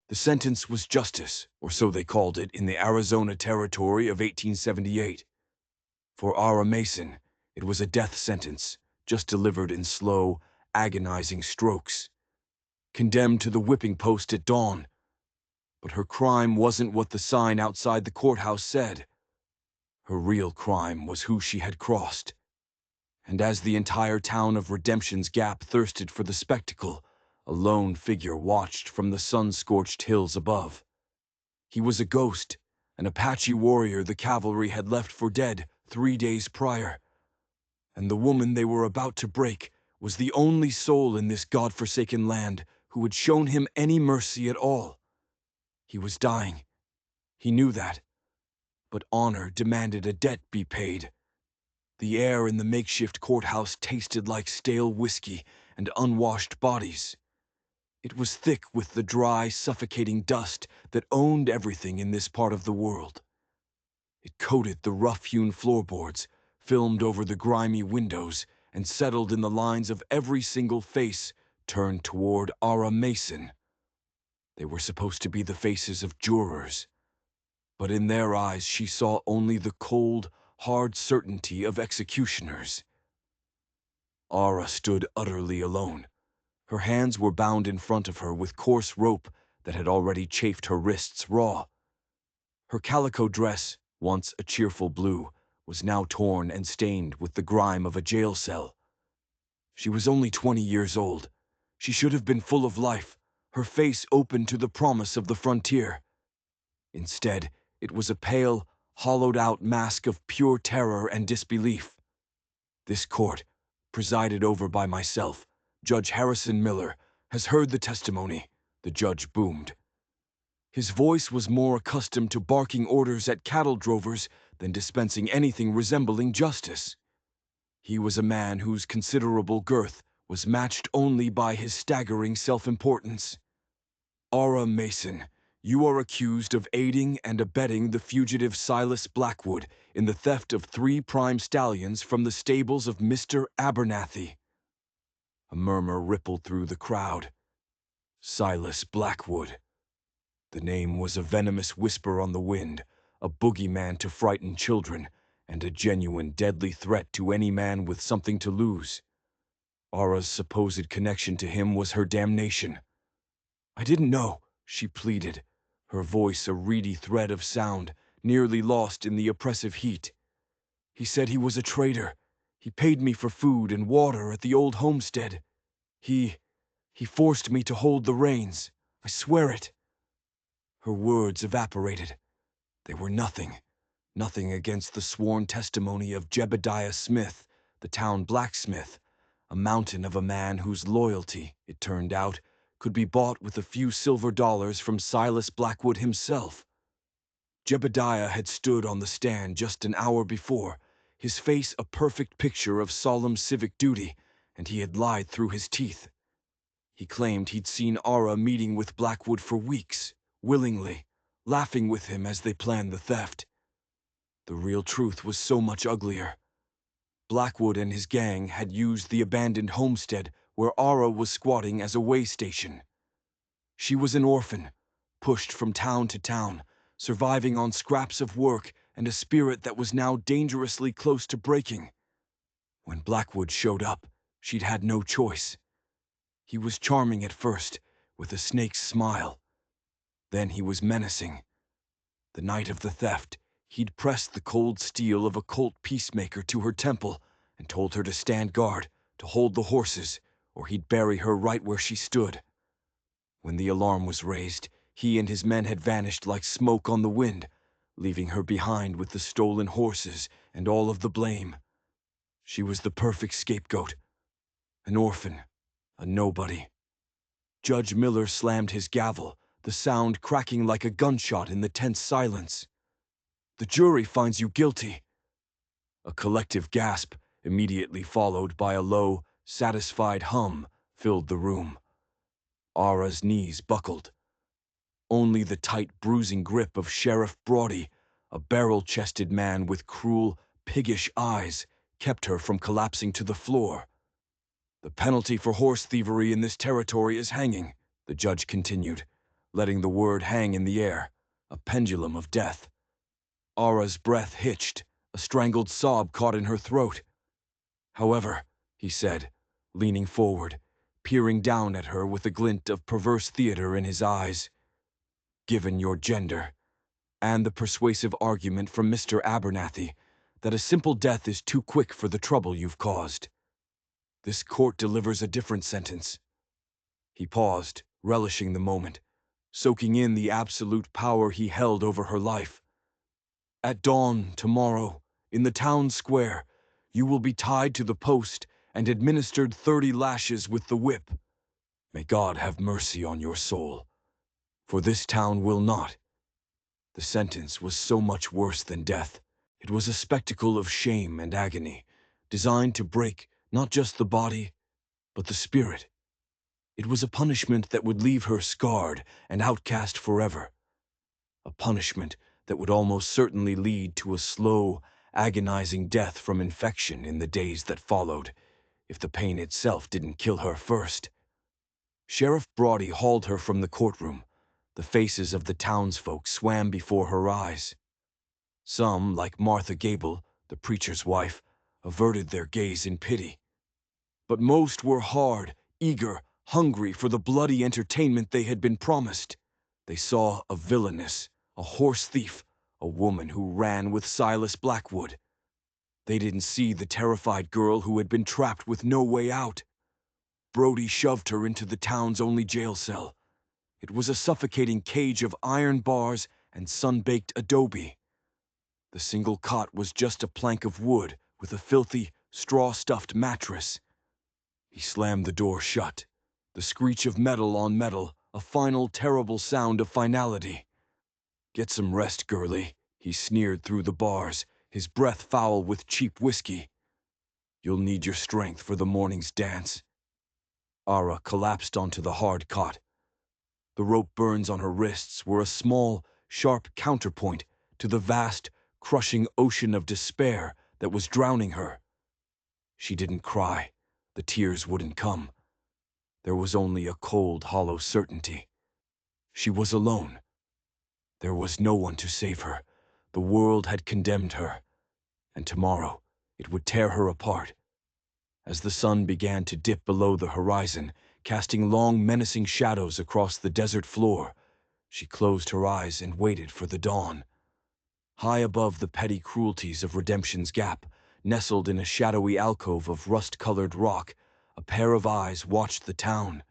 The sentence was justice, or so they called it in the Arizona Territory of 1878. For Ara Mason, it was a death sentence, just delivered in slow, agonizing strokes. Condemned to the whipping post at dawn. But her crime wasn't what the sign outside the courthouse said. Her real crime was who she had crossed. And as the entire town of Redemption's Gap thirsted for the spectacle, a lone figure watched from the sun-scorched hills above. He was a ghost, an Apache warrior the cavalry had left for dead 3 days prior. And the woman they were about to break was the only soul in this God-forsaken land who had shown him any mercy at all. He was dying. He knew that. But honor demanded a debt be paid. The air in the makeshift courthouse tasted like stale whiskey and unwashed bodies. It was thick with the dry, suffocating dust that owned everything in this part of the world. It coated the rough-hewn floorboards, filmed over the grimy windows, and settled in the lines of every single face turned toward Ara Mason. They were supposed to be the faces of jurors, but in their eyes she saw only the cold, hard certainty of executioners. Ara stood utterly alone. Her hands were bound in front of her with coarse rope that had already chafed her wrists raw. Her calico dress, once a cheerful blue, was now torn and stained with the grime of a jail cell. She was only 20 years old. She should have been full of life, her face open to the promise of the frontier. Instead, it was a pale, hollowed-out mask of pure terror and disbelief. This court, presided over by myself, Judge Harrison Miller, has heard the testimony, the judge boomed. His voice was more accustomed to barking orders at cattle drovers than dispensing anything resembling justice. He was a man whose considerable girth was matched only by his staggering self-importance. Ara Mason, you are accused of aiding and abetting the fugitive Silas Blackwood in the theft of 3 prime stallions from the stables of Mr. Abernathy. A murmur rippled through the crowd. Silas Blackwood. The name was a venomous whisper on the wind, a boogeyman to frighten children, and a genuine deadly threat to any man with something to lose. Ara's supposed connection to him was her damnation. I didn't know, she pleaded, her voice a reedy thread of sound, nearly lost in the oppressive heat. He said he was a traitor. He paid me for food and water at the old homestead. He forced me to hold the reins. I swear it. Her words evaporated. They were nothing against the sworn testimony of Jebediah Smith, the town blacksmith, a mountain of a man whose loyalty, it turned out, could be bought with a few silver dollars from Silas Blackwood himself. Jebediah had stood on the stand just an hour before, his face a perfect picture of solemn civic duty, and he had lied through his teeth. He claimed he'd seen Ara meeting with Blackwood for weeks, willingly, laughing with him as they planned the theft. The real truth was so much uglier. Blackwood and his gang had used the abandoned homestead where Ara was squatting as a way station. She was an orphan, pushed from town to town, surviving on scraps of work and a spirit that was now dangerously close to breaking. When Blackwood showed up, she'd had no choice. He was charming at first, with a snake's smile. Then he was menacing. The night of the theft, he'd pressed the cold steel of a cult peacemaker to her temple and told her to stand guard, to hold the horses, or he'd bury her right where she stood. When the alarm was raised, he and his men had vanished like smoke on the wind, leaving her behind with the stolen horses and all of the blame. She was the perfect scapegoat. An orphan, a nobody. Judge Miller slammed his gavel, the sound cracking like a gunshot in the tense silence. The jury finds you guilty. A collective gasp, immediately followed by a low, satisfied hum, filled the room. Ara's knees buckled. Only the tight, bruising grip of Sheriff Brodie, a barrel-chested man with cruel, piggish eyes, kept her from collapsing to the floor. The penalty for horse thievery in this territory is hanging, the judge continued. letting the word hang in the air, a pendulum of death. Ara's breath hitched, a strangled sob caught in her throat. However, he said, leaning forward, peering down at her with a glint of perverse theater in his eyes, given your gender, and the persuasive argument from Mr. Abernathy that a simple death is too quick for the trouble you've caused, this court delivers a different sentence. He paused, relishing the moment, soaking in the absolute power he held over her life. At dawn tomorrow, in the town square, you will be tied to the post and administered 30 lashes with the whip. May God have mercy on your soul, for this town will not. The sentence was so much worse than death. It was a spectacle of shame and agony, designed to break not just the body, but the spirit. It was a punishment that would leave her scarred and outcast forever. A punishment that would almost certainly lead to a slow, agonizing death from infection in the days that followed, if the pain itself didn't kill her first. Sheriff Brodie hauled her from the courtroom. The faces of the townsfolk swam before her eyes. Some, like Martha Gable, the preacher's wife, averted their gaze in pity. But most were hard, eager, hungry for the bloody entertainment they had been promised. They saw a villainess, a horse thief, a woman who ran with Silas Blackwood. They didn't see the terrified girl who had been trapped with no way out. Brodie shoved her into the town's only jail cell. It was a suffocating cage of iron bars and sun-baked adobe. The single cot was just a plank of wood with a filthy, straw-stuffed mattress. He slammed the door shut. The screech of metal on metal, a final terrible sound of finality. Get some rest, girlie, he sneered through the bars, his breath foul with cheap whiskey. You'll need your strength for the morning's dance. Ara collapsed onto the hard cot. The rope burns on her wrists were a small, sharp counterpoint to the vast, crushing ocean of despair that was drowning her. She didn't cry. The tears wouldn't come. There was only a cold, hollow certainty. She was alone. There was no one to save her. The world had condemned her, and tomorrow it would tear her apart. As the sun began to dip below the horizon, casting long, menacing shadows across the desert floor, she closed her eyes and waited for the dawn. High above the petty cruelties of Redemption's Gap, nestled in a shadowy alcove of rust-colored rock, a pair of eyes watched the town.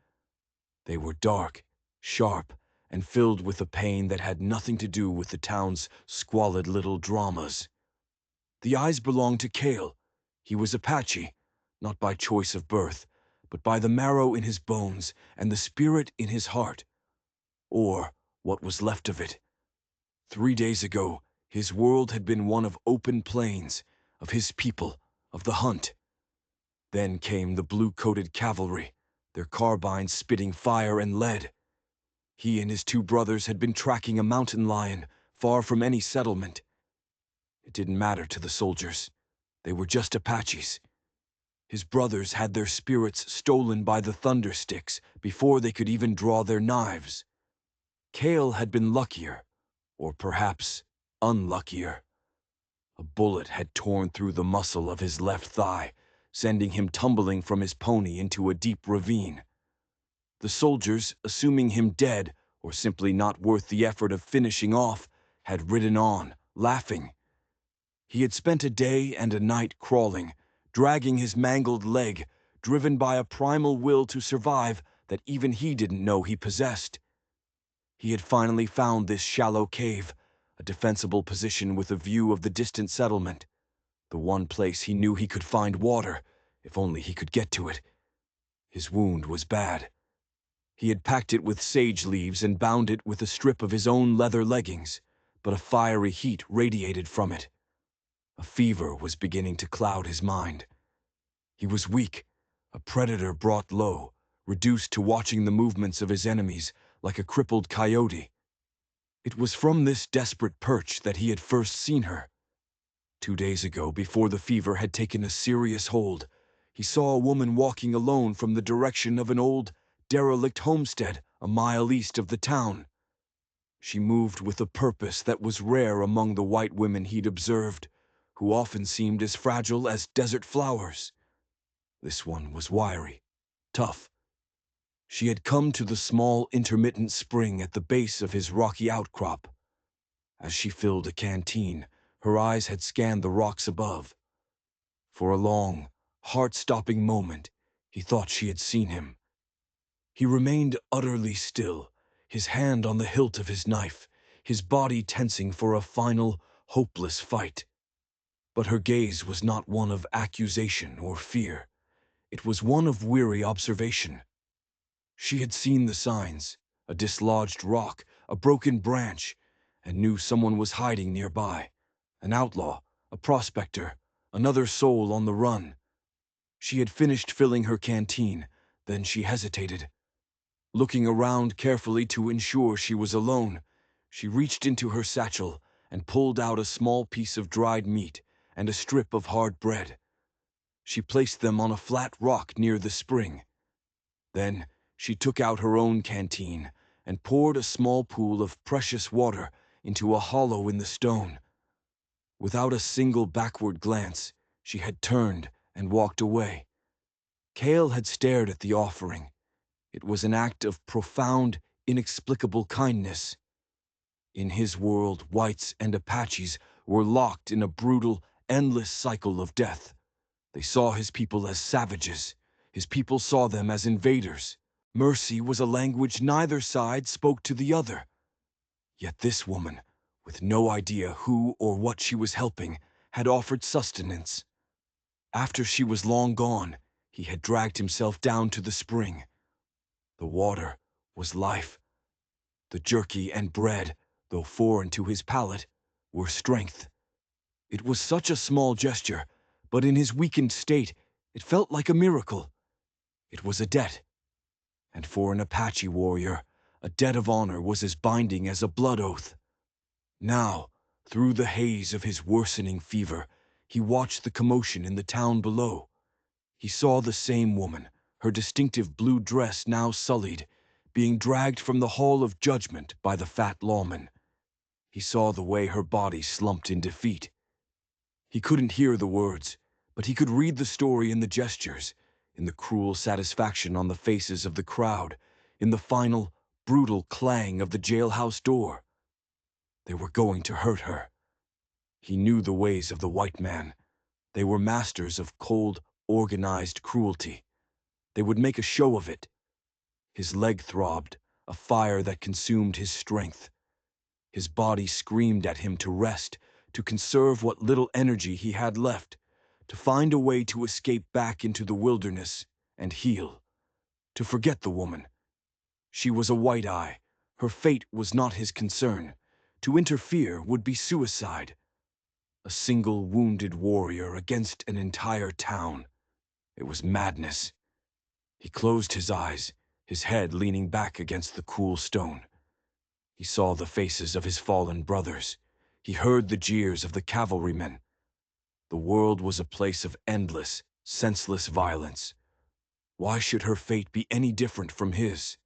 They were dark, sharp, and filled with a pain that had nothing to do with the town's squalid little dramas. The eyes belonged to Cale. He was Apache, not by choice of birth, but by the marrow in his bones and the spirit in his heart. Or what was left of it. 3 days ago, his world had been one of open plains, of his people, of the hunt. Then came the blue-coated cavalry, their carbines spitting fire and lead. He and his 2 brothers had been tracking a mountain lion, far from any settlement. It didn't matter to the soldiers. They were just Apaches. His brothers had their spirits stolen by the thunder sticks before they could even draw their knives. Cale had been luckier, or perhaps unluckier. A bullet had torn through the muscle of his left thigh, sending him tumbling from his pony into a deep ravine. The soldiers, assuming him dead or simply not worth the effort of finishing off, had ridden on, laughing. He had spent a day and a night crawling, dragging his mangled leg, driven by a primal will to survive that even he didn't know he possessed. He had finally found this shallow cave, a defensible position with a view of the distant settlement, the one place he knew he could find water, if only he could get to it. His wound was bad. He had packed it with sage leaves and bound it with a strip of his own leather leggings, but a fiery heat radiated from it. A fever was beginning to cloud his mind. He was weak, a predator brought low, reduced to watching the movements of his enemies like a crippled coyote. It was from this desperate perch that he had first seen her. 2 days ago, before the fever had taken a serious hold, he saw a woman walking alone from the direction of an old, derelict homestead a mile east of the town. She moved with a purpose that was rare among the white women he'd observed, who often seemed as fragile as desert flowers. This one was wiry, tough. She had come to the small, intermittent spring at the base of his rocky outcrop. As she filled a canteen, her eyes had scanned the rocks above. For a long, heart-stopping moment, he thought she had seen him. He remained utterly still, his hand on the hilt of his knife, his body tensing for a final, hopeless fight. But her gaze was not one of accusation or fear. It was one of weary observation. She had seen the signs, a dislodged rock, a broken branch, and knew someone was hiding nearby. An outlaw, a prospector, another soul on the run. She had finished filling her canteen, then she hesitated. Looking around carefully to ensure she was alone, she reached into her satchel and pulled out a small piece of dried meat and a strip of hard bread. She placed them on a flat rock near the spring. Then she took out her own canteen and poured a small pool of precious water into a hollow in the stone. Without a single backward glance, she had turned and walked away. Cale had stared at the offering. It was an act of profound, inexplicable kindness. In his world, whites and Apaches were locked in a brutal, endless cycle of death. They saw his people as savages. His people saw them as invaders. Mercy was a language neither side spoke to the other. Yet this woman, with no idea who or what she was helping, had offered sustenance. After she was long gone, he had dragged himself down to the spring. The water was life. The jerky and bread, though foreign to his palate, were strength. It was such a small gesture, but in his weakened state, it felt like a miracle. It was a debt. And for an Apache warrior, a debt of honor was as binding as a blood oath. Now, through the haze of his worsening fever, he watched the commotion in the town below. He saw the same woman, her distinctive blue dress now sullied, being dragged from the hall of judgment by the fat lawman. He saw the way her body slumped in defeat. He couldn't hear the words, but he could read the story in the gestures, in the cruel satisfaction on the faces of the crowd, in the final, brutal clang of the jailhouse door. They were going to hurt her. He knew the ways of the white man. They were masters of cold, organized cruelty. They would make a show of it. His leg throbbed, a fire that consumed his strength. His body screamed at him to rest, to conserve what little energy he had left, to find a way to escape back into the wilderness and heal, to forget the woman. She was a white eye. Her fate was not his concern. To interfere would be suicide. A single wounded warrior against an entire town. It was madness. He closed his eyes, his head leaning back against the cool stone. He saw the faces of his fallen brothers. He heard the jeers of the cavalrymen. The world was a place of endless, senseless violence. Why should her fate be any different from his?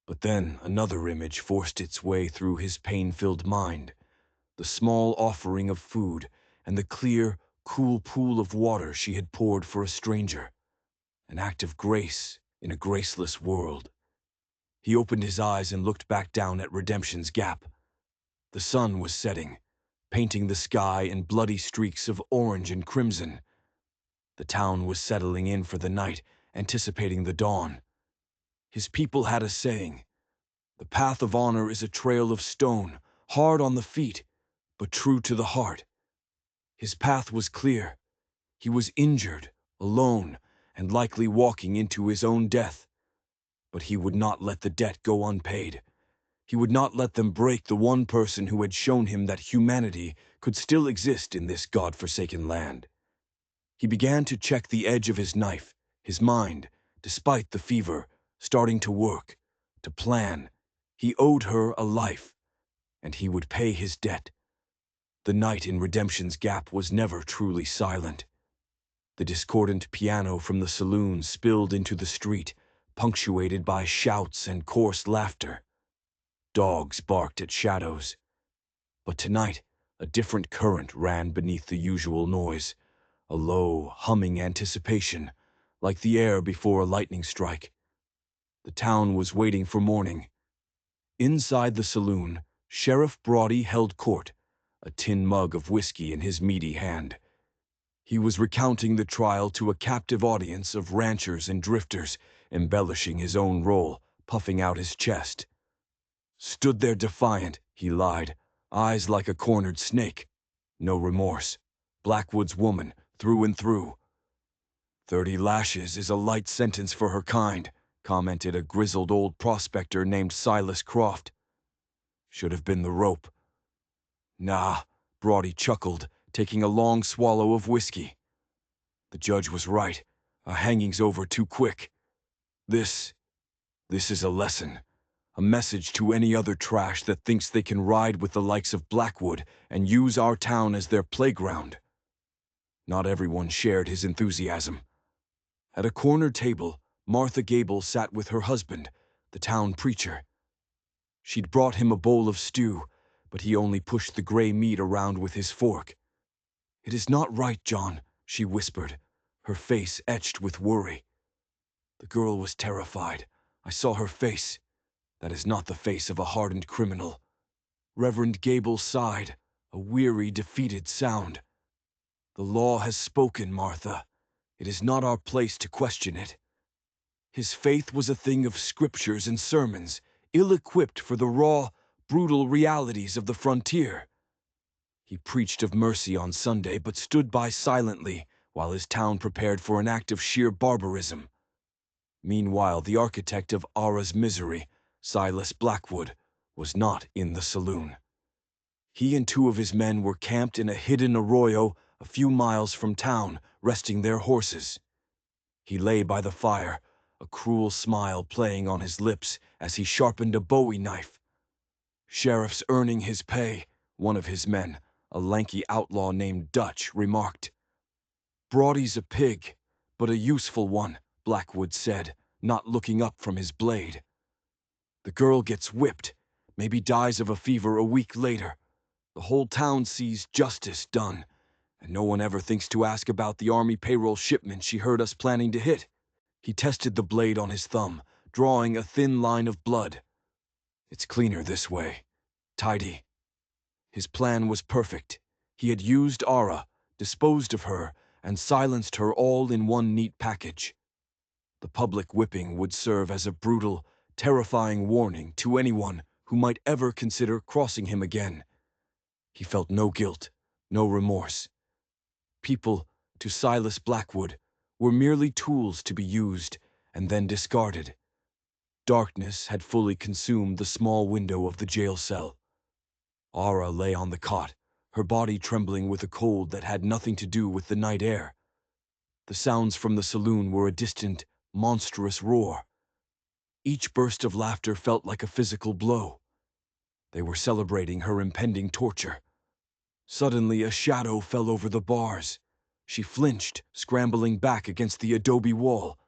But then another image forced its way through his pain-filled mind. The small offering of food and the clear, cool pool of water she had poured for a stranger. An act of grace in a graceless world. He opened his eyes and looked back down at Redemption's Gap. The sun was setting, painting the sky in bloody streaks of orange and crimson. The town was settling in for the night, anticipating the dawn. His people had a saying, "The path of honor is a trail of stone, hard on the feet, but true to the heart." His path was clear. He was injured, alone, and likely walking into his own death. But he would not let the debt go unpaid. He would not let them break the one person who had shown him that humanity could still exist in this God-forsaken land. He began to check the edge of his knife, his mind, despite the fever, starting to work, to plan. He owed her a life, and he would pay his debt. The night in Redemption's Gap was never truly silent. The discordant piano from the saloon spilled into the street, punctuated by shouts and coarse laughter. Dogs barked at shadows. But tonight, a different current ran beneath the usual noise, a low, humming anticipation, like the air before a lightning strike. The town was waiting for morning. Inside the saloon, Sheriff Brodie held court, a tin mug of whiskey in his meaty hand. He was recounting the trial to a captive audience of ranchers and drifters, embellishing his own role, puffing out his chest. Stood there defiant, he lied, eyes like a cornered snake. No remorse. Blackwood's woman, through and through. 30 lashes is a light sentence for her kind, commented a grizzled old prospector named Silas Croft. Should have been the rope. Nah, Brodie chuckled, taking a long swallow of whiskey. The judge was right. A hanging's over too quick. This is a lesson. A message to any other trash that thinks they can ride with the likes of Blackwood and use our town as their playground. Not everyone shared his enthusiasm. At a corner table, Martha Gable sat with her husband, the town preacher. She'd brought him a bowl of stew, but he only pushed the gray meat around with his fork. "It is not right, John," she whispered, her face etched with worry. The girl was terrified. I saw her face. That is not the face of a hardened criminal. Reverend Gable sighed, a weary, defeated sound. "The law has spoken, Martha. It is not our place to question it." His faith was a thing of scriptures and sermons, ill-equipped for the raw, brutal realities of the frontier. He preached of mercy on Sunday, but stood by silently while his town prepared for an act of sheer barbarism. Meanwhile, the architect of Ara's misery, Silas Blackwood, was not in the saloon. He and 2 of his men were camped in a hidden arroyo a few miles from town, resting their horses. He lay by the fire, a cruel smile playing on his lips as he sharpened a bowie knife. "Sheriff's earning his pay," one of his men, a lanky outlaw named Dutch, remarked. "Brodie's a pig, but a useful one," Blackwood said, not looking up from his blade. "The girl gets whipped, maybe dies of a fever a week later. The whole town sees justice done, and no one ever thinks to ask about the army payroll shipment she heard us planning to hit." He tested the blade on his thumb, drawing a thin line of blood. "It's cleaner this way. Tidy." His plan was perfect. He had used Ara, disposed of her, and silenced her all in one neat package. The public whipping would serve as a brutal, terrifying warning to anyone who might ever consider crossing him again. He felt no guilt, no remorse. People, to Silas Blackwood, were merely tools to be used and then discarded. Darkness had fully consumed the small window of the jail cell. Ara lay on the cot, her body trembling with a cold that had nothing to do with the night air. The sounds from the saloon were a distant, monstrous roar. Each burst of laughter felt like a physical blow. They were celebrating her impending torture. Suddenly, a shadow fell over the bars. She flinched, scrambling back against the adobe wall.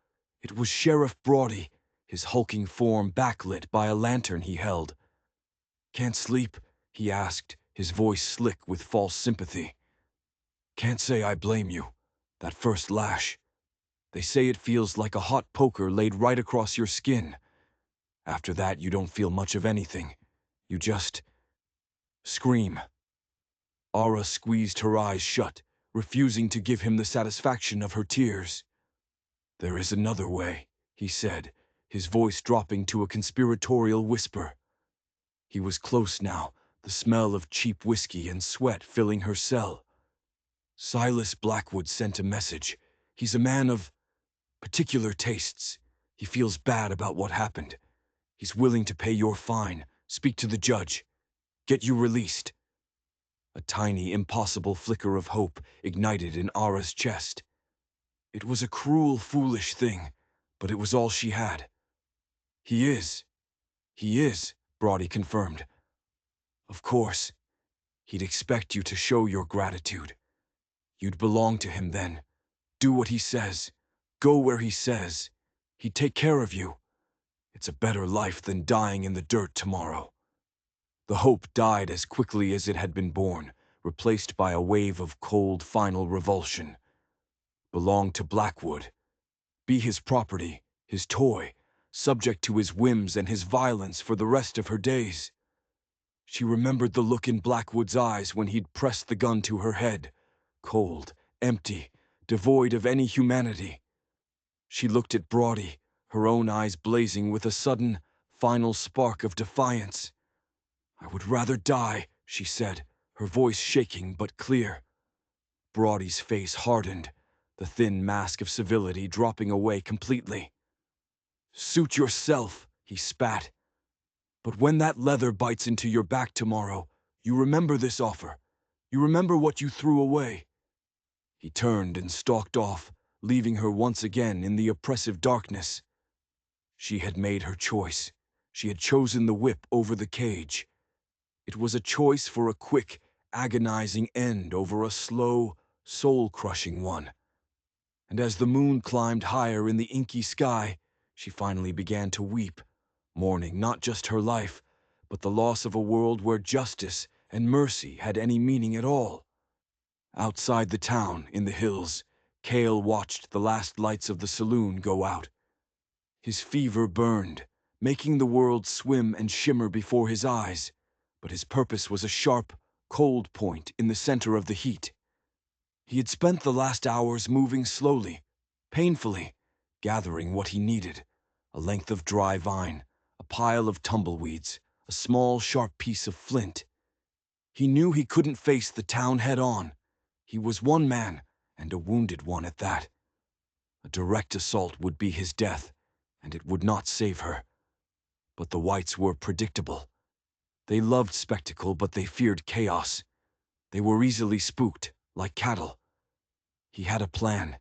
It was Sheriff Brodie, his hulking form backlit by a lantern he held. "Can't sleep?" he asked, his voice slick with false sympathy. "Can't say I blame you. That first lash. They say it feels like a hot poker laid right across your skin. After that, you don't feel much of anything. You just scream." Ara squeezed her eyes shut, refusing to give him the satisfaction of her tears. "There is another way," he said, his voice dropping to a conspiratorial whisper. He was close now, the smell of cheap whiskey and sweat filling her cell. "Silas Blackwood sent a message. He's a man of particular tastes. He feels bad about what happened. He's willing to pay your fine, speak to the judge, get you released." A tiny, impossible flicker of hope ignited in Ara's chest. It was a cruel, foolish thing, but it was all she had. He is, Brodie confirmed. "Of course. He'd expect you to show your gratitude. You'd belong to him then. Do what he says. Go where he says. He'd take care of you. It's a better life than dying in the dirt tomorrow." The hope died as quickly as it had been born, replaced by a wave of cold final revulsion. Belong to Blackwood. Be his property, his toy, subject to his whims and his violence for the rest of her days. She remembered the look in Blackwood's eyes when he'd pressed the gun to her head. Cold, empty, devoid of any humanity. She looked at Brodie, her own eyes blazing with a sudden, final spark of defiance. "I would rather die," she said, her voice shaking but clear. Brodie's face hardened, the thin mask of civility dropping away completely. "Suit yourself," he spat. "But when that leather bites into your back tomorrow, you remember this offer. You remember what you threw away." He turned and stalked off, leaving her once again in the oppressive darkness. She had made her choice. She had chosen the whip over the cage. It was a choice for a quick, agonizing end over a slow, soul-crushing one. And as the moon climbed higher in the inky sky, she finally began to weep, mourning not just her life, but the loss of a world where justice and mercy had any meaning at all. Outside the town, in the hills, Cale watched the last lights of the saloon go out. His fever burned, making the world swim and shimmer before his eyes, but his purpose was a sharp, cold point in the center of the heat. He had spent the last hours moving slowly, painfully, gathering what he needed: a length of dry vine, a pile of tumbleweeds, a small, sharp piece of flint. He knew he couldn't face the town head-on. He was one man, and a wounded one at that. A direct assault would be his death, and it would not save her. But the whites were predictable. They loved spectacle, but they feared chaos. They were easily spooked, like cattle. He had a plan.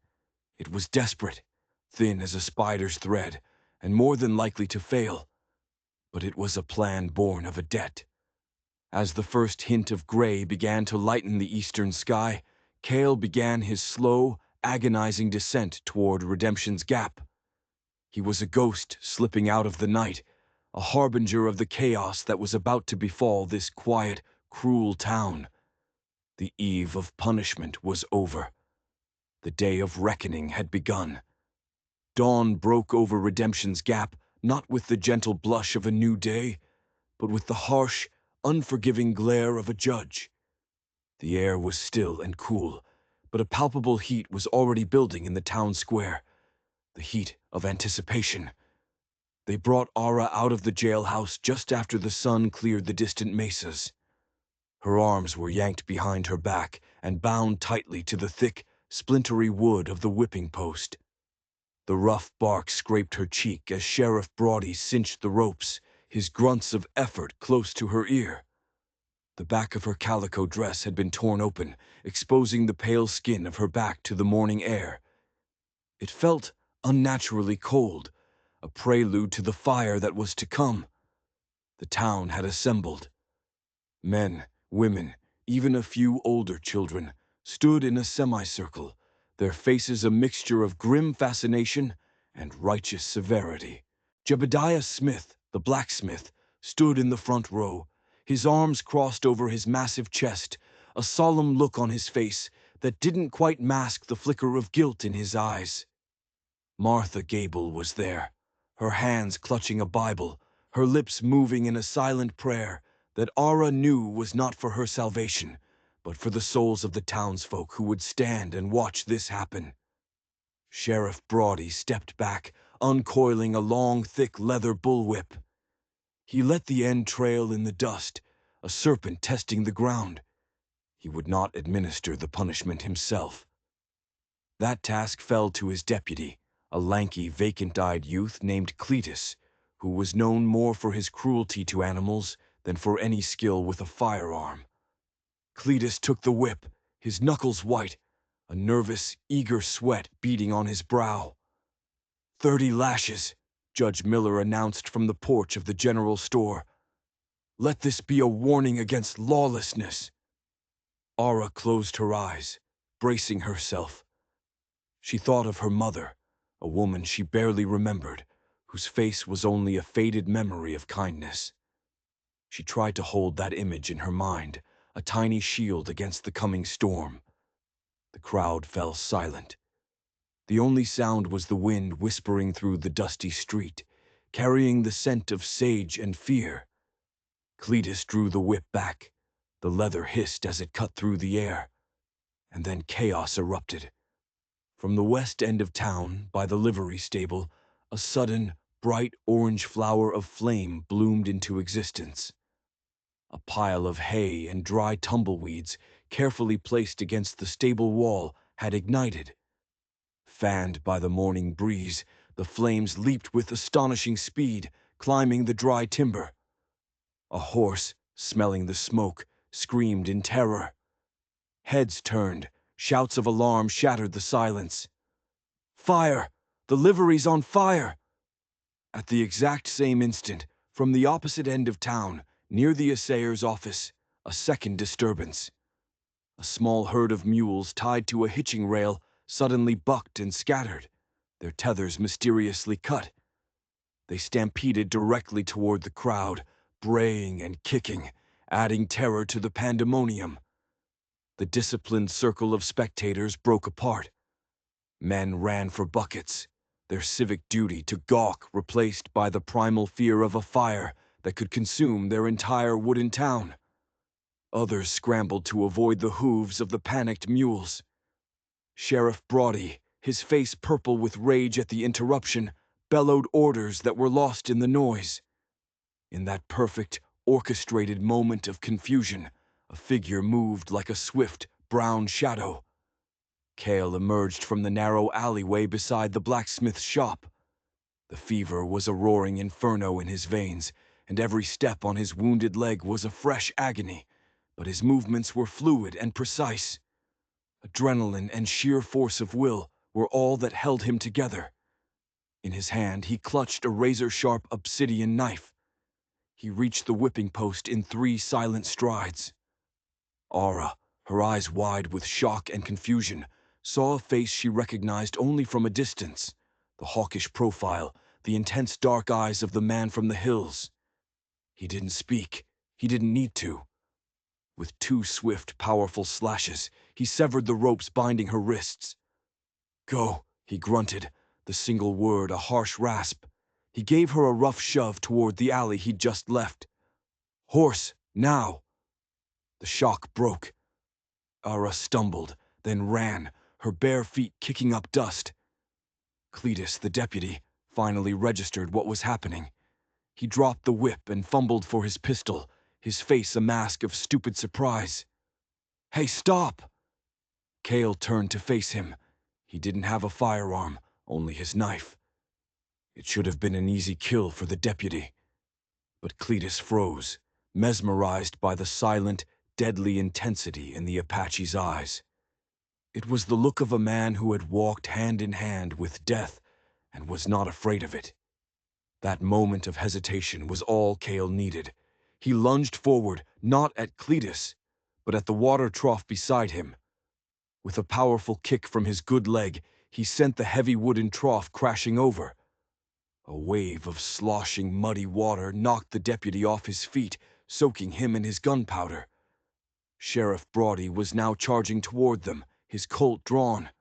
It was desperate, thin as a spider's thread, and more than likely to fail. But it was a plan born of a debt. As the first hint of gray began to lighten the eastern sky, Cale began his slow, agonizing descent toward Redemption's Gap. He was a ghost slipping out of the night, a harbinger of the chaos that was about to befall this quiet, cruel town. The eve of punishment was over. The day of reckoning had begun. Dawn broke over Redemption's Gap, not with the gentle blush of a new day, but with the harsh, unforgiving glare of a judge. The air was still and cool, but a palpable heat was already building in the town square. The heat of anticipation. They brought Ara out of the jailhouse just after the sun cleared the distant mesas. Her arms were yanked behind her back and bound tightly to the thick, splintery wood of the whipping post. The rough bark scraped her cheek as Sheriff Brodie cinched the ropes, his grunts of effort close to her ear. The back of her calico dress had been torn open, exposing the pale skin of her back to the morning air. It felt unnaturally cold, a prelude to the fire that was to come. The town had assembled. Men, women, even a few older children, stood in a semicircle, their faces a mixture of grim fascination and righteous severity. Jebediah Smith, the blacksmith, stood in the front row, his arms crossed over his massive chest, a solemn look on his face that didn't quite mask the flicker of guilt in his eyes. Martha Gable was there, her hands clutching a Bible, her lips moving in a silent prayer that Ara knew was not for her salvation, but for the souls of the townsfolk who would stand and watch this happen. Sheriff Brodie stepped back, uncoiling a long, thick leather bullwhip. He let the end trail in the dust, a serpent testing the ground. He would not administer the punishment himself. That task fell to his deputy, a lanky, vacant-eyed youth named Cletus, who was known more for his cruelty to animals than for any skill with a firearm. Cletus took the whip, his knuckles white, a nervous, eager sweat beading on his brow. 30 lashes, Judge Miller announced from the porch of the general store. Let this be a warning against lawlessness. Ara closed her eyes, bracing herself. She thought of her mother, a woman she barely remembered, whose face was only a faded memory of kindness. She tried to hold that image in her mind, a tiny shield against the coming storm. The crowd fell silent. The only sound was the wind whispering through the dusty street, carrying the scent of sage and fear. Cletus drew the whip back. The leather hissed as it cut through the air. And then chaos erupted. From the west end of town, by the livery stable, a sudden, bright orange flower of flame bloomed into existence. A pile of hay and dry tumbleweeds, carefully placed against the stable wall, had ignited. Fanned by the morning breeze, the flames leaped with astonishing speed, climbing the dry timber. A horse, smelling the smoke, screamed in terror. Heads turned, shouts of alarm shattered the silence. "Fire! The livery's on fire!" At the exact same instant, from the opposite end of town, near the assayer's office, a second disturbance. A small herd of mules tied to a hitching rail suddenly bucked and scattered, their tethers mysteriously cut. They stampeded directly toward the crowd, braying and kicking, adding terror to the pandemonium. The disciplined circle of spectators broke apart. Men ran for buckets, their civic duty to gawk replaced by the primal fear of a fire that could consume their entire wooden town. Others scrambled to avoid the hooves of the panicked mules. Sheriff Brodie, his face purple with rage at the interruption, bellowed orders that were lost in the noise. In that perfect, orchestrated moment of confusion, a figure moved like a swift, brown shadow. Cale emerged from the narrow alleyway beside the blacksmith's shop. The fever was a roaring inferno in his veins, and every step on his wounded leg was a fresh agony, but his movements were fluid and precise. Adrenaline and sheer force of will were all that held him together. In his hand, he clutched a razor-sharp obsidian knife. He reached the whipping post in 3 silent strides. Aura, her eyes wide with shock and confusion, saw a face she recognized only from a distance, the hawkish profile, the intense dark eyes of the man from the hills. He didn't speak. He didn't need to. With 2 swift, powerful slashes, he severed the ropes binding her wrists. "Go," he grunted, the single word a harsh rasp. He gave her a rough shove toward the alley he'd just left. "Horse, now!" The shock broke. Ara stumbled, then ran, her bare feet kicking up dust. Cletus, the deputy, finally registered what was happening. He dropped the whip and fumbled for his pistol, his face a mask of stupid surprise. "Hey, stop!" Cale turned to face him. He didn't have a firearm, only his knife. It should have been an easy kill for the deputy. But Cletus froze, mesmerized by the silent, deadly intensity in the Apache's eyes. It was the look of a man who had walked hand in hand with death and was not afraid of it. That moment of hesitation was all Cale needed. He lunged forward, not at Cletus, but at the water trough beside him. With a powerful kick from his good leg, he sent the heavy wooden trough crashing over. A wave of sloshing, muddy water knocked the deputy off his feet, soaking him in his gunpowder. Sheriff Brodie was now charging toward them, his Colt drawn.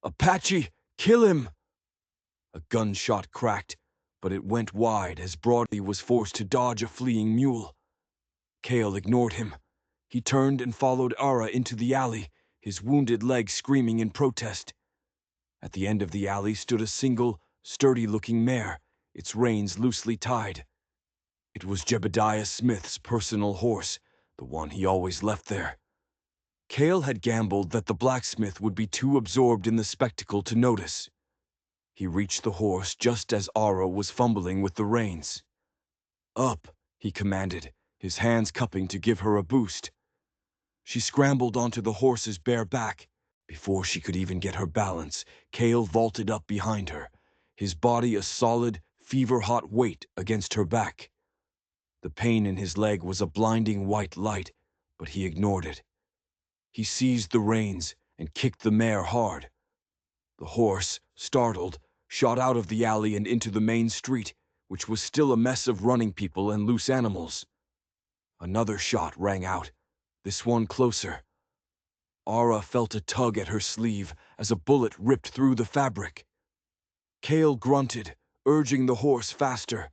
"Apache, kill him!" A gunshot cracked, but it went wide as Brodie was forced to dodge a fleeing mule. Cale ignored him. He turned and followed Ara into the alley, his wounded leg screaming in protest. At the end of the alley stood a single, sturdy-looking mare, its reins loosely tied. It was Jebediah Smith's personal horse, the one he always left there. Cale had gambled that the blacksmith would be too absorbed in the spectacle to notice. He reached the horse just as Ara was fumbling with the reins. "Up," he commanded, his hands cupping to give her a boost. She scrambled onto the horse's bare back. Before she could even get her balance, Cale vaulted up behind her, his body a solid, fever-hot weight against her back. The pain in his leg was a blinding white light, but he ignored it. He seized the reins and kicked the mare hard. The horse, startled, shot out of the alley and into the main street, which was still a mess of running people and loose animals. Another shot rang out, this one closer. Ara felt a tug at her sleeve as a bullet ripped through the fabric. Kale grunted, urging the horse faster.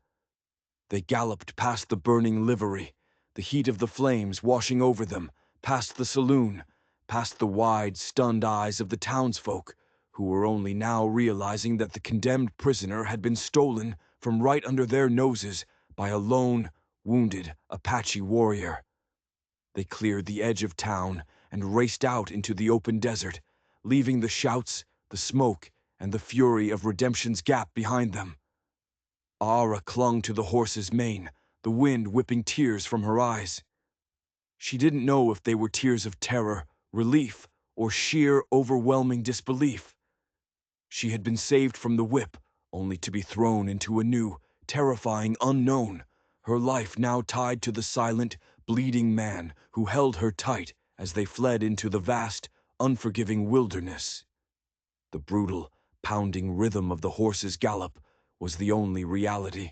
They galloped past the burning livery, the heat of the flames washing over them, past the saloon, past the wide, stunned eyes of the townsfolk, who were only now realizing that the condemned prisoner had been stolen from right under their noses by a lone, wounded Apache warrior. They cleared the edge of town and raced out into the open desert, leaving the shouts, the smoke, and the fury of Redemption's Gap behind them. Ara clung to the horse's mane, the wind whipping tears from her eyes. She didn't know if they were tears of terror, relief, or sheer, overwhelming disbelief. She had been saved from the whip, only to be thrown into a new, terrifying unknown, her life now tied to the silent, bleeding man who held her tight as they fled into the vast, unforgiving wilderness. The brutal, pounding rhythm of the horse's gallop was the only reality.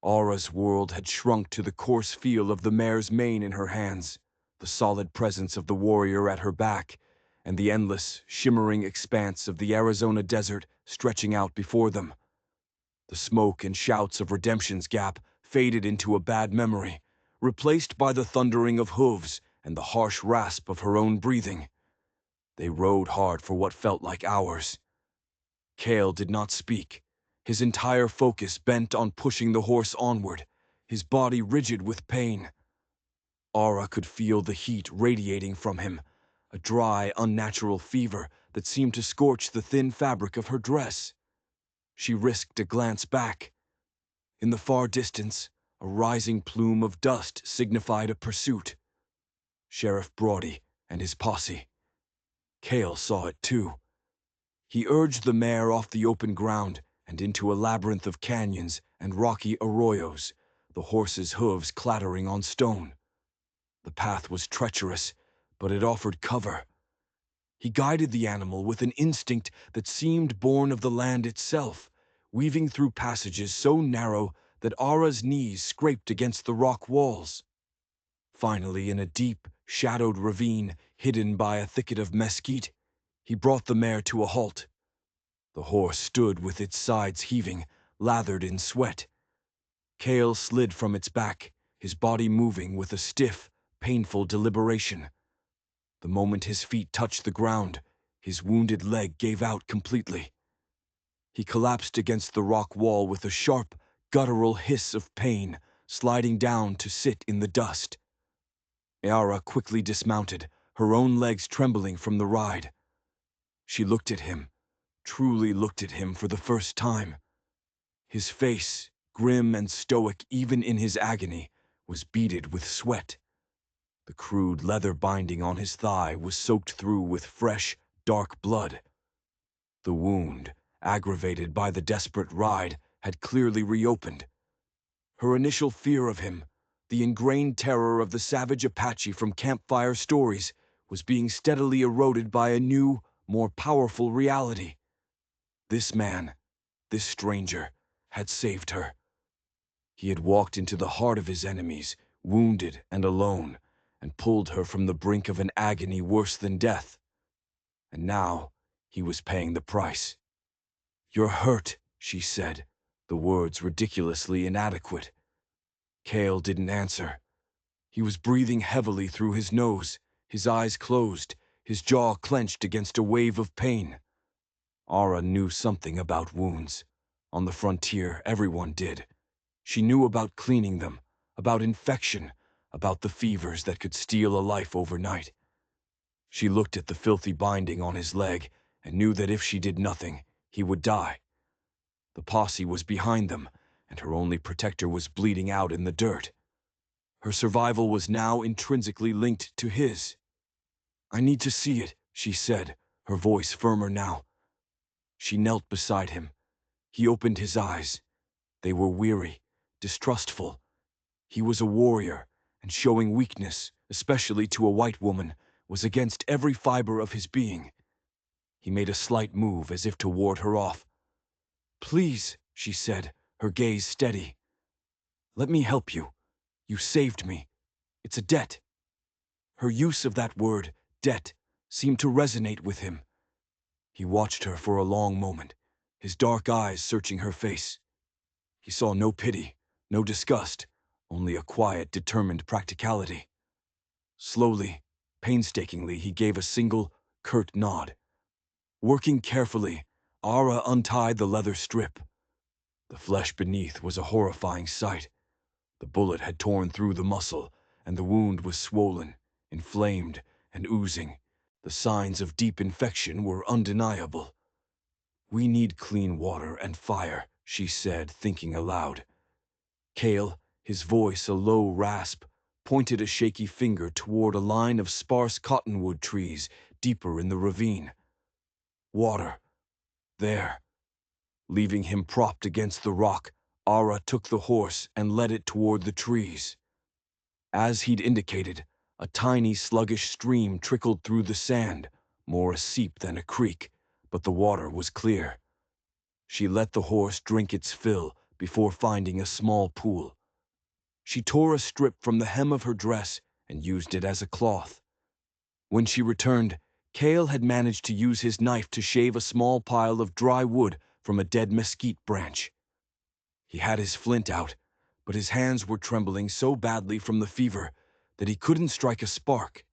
Aura's world had shrunk to the coarse feel of the mare's mane in her hands, the solid presence of the warrior at her back, and the endless, shimmering expanse of the Arizona desert stretching out before them. The smoke and shouts of Redemption's Gap faded into a bad memory, replaced by the thundering of hooves and the harsh rasp of her own breathing. They rode hard for what felt like hours. Kale did not speak, his entire focus bent on pushing the horse onward, his body rigid with pain. Aura could feel the heat radiating from him, a dry, unnatural fever that seemed to scorch the thin fabric of her dress. She risked a glance back. In the far distance, a rising plume of dust signified a pursuit. Sheriff Brody and his posse. Kale saw it too. He urged the mare off the open ground and into a labyrinth of canyons and rocky arroyos, the horse's hooves clattering on stone. The path was treacherous, but it offered cover. He guided the animal with an instinct that seemed born of the land itself, weaving through passages so narrow that Ara's knees scraped against the rock walls. Finally, in a deep, shadowed ravine hidden by a thicket of mesquite, he brought the mare to a halt. The horse stood with its sides heaving, lathered in sweat. Kale slid from its back, his body moving with a stiff, painful deliberation. The moment his feet touched the ground, his wounded leg gave out completely. He collapsed against the rock wall with a sharp, guttural hiss of pain, sliding down to sit in the dust. Ara quickly dismounted, her own legs trembling from the ride. She looked at him, truly looked at him for the first time. His face, grim and stoic even in his agony, was beaded with sweat. The crude leather binding on his thigh was soaked through with fresh, dark blood. The wound, aggravated by the desperate ride, had clearly reopened. Her initial fear of him, the ingrained terror of the savage Apache from campfire stories, was being steadily eroded by a new, more powerful reality. This man, this stranger, had saved her. He had walked into the heart of his enemies, wounded and alone, and pulled her from the brink of an agony worse than death. And now, he was paying the price. "You're hurt," she said, the words ridiculously inadequate. Kale didn't answer. He was breathing heavily through his nose, his eyes closed, his jaw clenched against a wave of pain. Ara knew something about wounds. On the frontier, everyone did. She knew about cleaning them, about infection, about the fevers that could steal a life overnight. She looked at the filthy binding on his leg and knew that if she did nothing, he would die. The posse was behind them, and her only protector was bleeding out in the dirt. Her survival was now intrinsically linked to his. "I need to see it," she said, her voice firmer now. She knelt beside him. He opened his eyes. They were weary, distrustful. He was a warrior, and showing weakness, especially to a white woman, was against every fiber of his being. He made a slight move as if to ward her off. "Please," she said, her gaze steady. "Let me help you. You saved me. It's a debt. Her use of that word, debt, seemed to resonate with him. He watched her for a long moment, his dark eyes searching her face. He saw no pity, no disgust, only a quiet, determined practicality. Slowly, painstakingly, he gave a single, curt nod. Working carefully, Ara untied the leather strip. The flesh beneath was a horrifying sight. The bullet had torn through the muscle, and the wound was swollen, inflamed, and oozing. The signs of deep infection were undeniable. "We need clean water and fire," she said, thinking aloud. Cale, his voice a low rasp, pointed a shaky finger toward a line of sparse cottonwood trees deeper in the ravine. "Water. There." Leaving him propped against the rock, Ara took the horse and led it toward the trees. As he'd indicated, a tiny, sluggish stream trickled through the sand, more a seep than a creek, but the water was clear. She let the horse drink its fill before finding a small pool. She tore a strip from the hem of her dress and used it as a cloth. When she returned, Cale had managed to use his knife to shave a small pile of dry wood from a dead mesquite branch. He had his flint out, but his hands were trembling so badly from the fever that he couldn't strike a spark.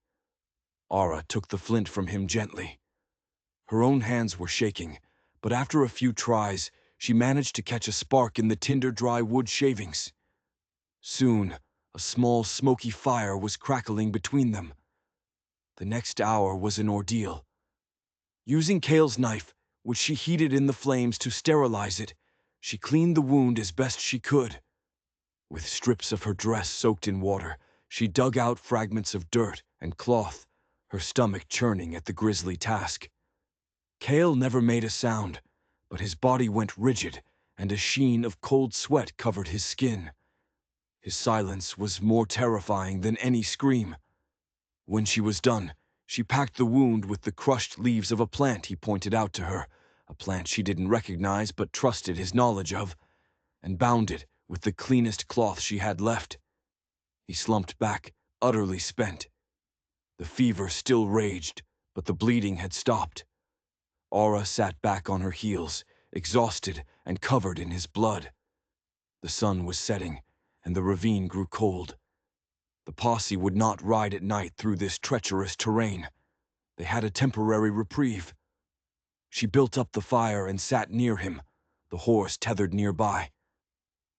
Ara took the flint from him gently. Her own hands were shaking, but after a few tries, she managed to catch a spark in the tinder dry wood shavings. Soon, a small smoky fire was crackling between them. The next hour was an ordeal. Using Cale's knife, which she heated in the flames to sterilize it, she cleaned the wound as best she could. With strips of her dress soaked in water, she dug out fragments of dirt and cloth, her stomach churning at the grisly task. Cale never made a sound, but his body went rigid, and a sheen of cold sweat covered his skin. His silence was more terrifying than any scream. When she was done, she packed the wound with the crushed leaves of a plant he pointed out to her, a plant she didn't recognize but trusted his knowledge of, and bound it with the cleanest cloth she had left. He slumped back, utterly spent. The fever still raged, but the bleeding had stopped. Aura sat back on her heels, exhausted and covered in his blood. The sun was setting, and the ravine grew cold. The posse would not ride at night through this treacherous terrain. They had a temporary reprieve. She built up the fire and sat near him, the horse tethered nearby.